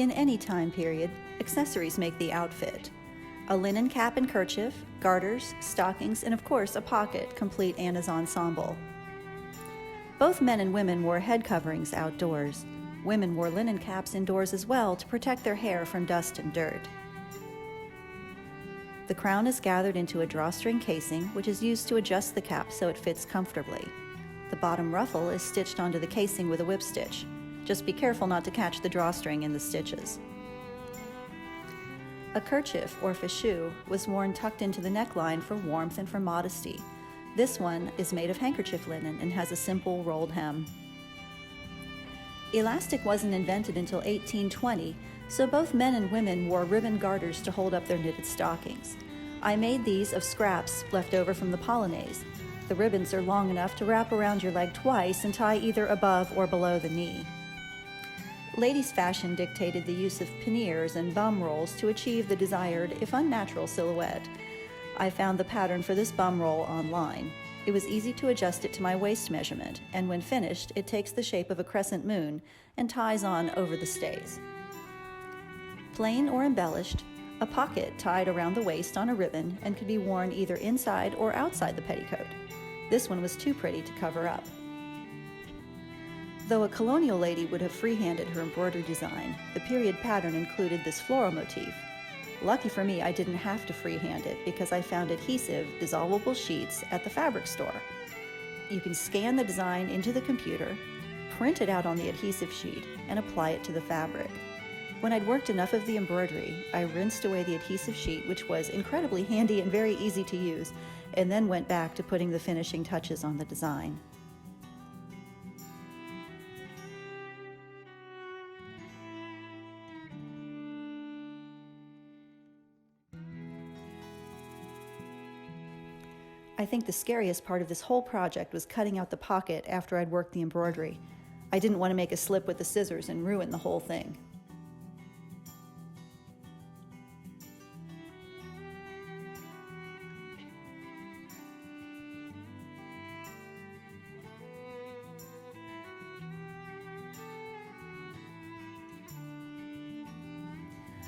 In any time period, accessories make the outfit. A linen cap and kerchief, garters, stockings, and of course a pocket complete Anna's ensemble. Both men and women wore head coverings outdoors. Women wore linen caps indoors as well to protect their hair from dust and dirt. The crown is gathered into a drawstring casing, which is used to adjust the cap so it fits comfortably. The bottom ruffle is stitched onto the casing with a whip stitch. Just be careful not to catch the drawstring in the stitches. A kerchief, or fichu, was worn tucked into the neckline for warmth and for modesty. This one is made of handkerchief linen and has a simple rolled hem. Elastic wasn't invented until 1820, so both men and women wore ribbon garters to hold up their knitted stockings. I made these of scraps left over from the polonaise. The ribbons are long enough to wrap around your leg twice and tie either above or below the knee. Ladies' fashion dictated the use of panniers and bum rolls to achieve the desired, if unnatural, silhouette. I found the pattern for this bum roll online. It was easy to adjust it to my waist measurement, and when finished, it takes the shape of a crescent moon and ties on over the stays. Plain or embellished, a pocket tied around the waist on a ribbon and could be worn either inside or outside the petticoat. This one was too pretty to cover up. Though a colonial lady would have freehanded her embroidery design, the period pattern included this floral motif. Lucky for me, I didn't have to freehand it because I found adhesive, dissolvable sheets at the fabric store. You can scan the design into the computer, print it out on the adhesive sheet, and apply it to the fabric. When I'd worked enough of the embroidery, I rinsed away the adhesive sheet, which was incredibly handy and very easy to use, and then went back to putting the finishing touches on the design. I think the scariest part of this whole project was cutting out the pocket after I'd worked the embroidery. I didn't want to make a slip with the scissors and ruin the whole thing.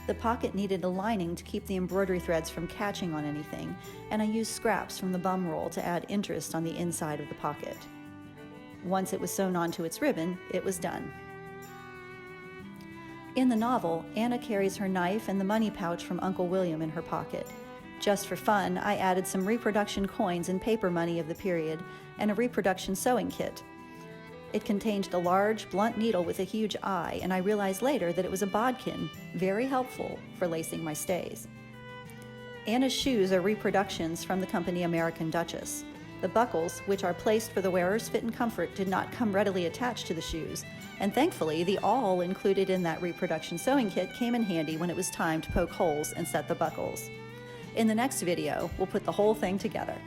The pocket needed a lining to keep the embroidery threads from catching on anything, and I used scraps from the bum roll to add interest on the inside of the pocket. Once it was sewn onto its ribbon, it was done. In the novel, Anna carries her knife and the money pouch from Uncle William in her pocket. Just for fun, I added some reproduction coins and paper money of the period, and a reproduction sewing kit. It contained a large, blunt needle with a huge eye, and I realized later that it was a bodkin, very helpful for lacing my stays. Anna's shoes are reproductions from the company American Duchess. The buckles, which are placed for the wearer's fit and comfort, did not come readily attached to the shoes, and thankfully the awl included in that reproduction sewing kit came in handy when it was time to poke holes and set the buckles. In the next video, we'll put the whole thing together.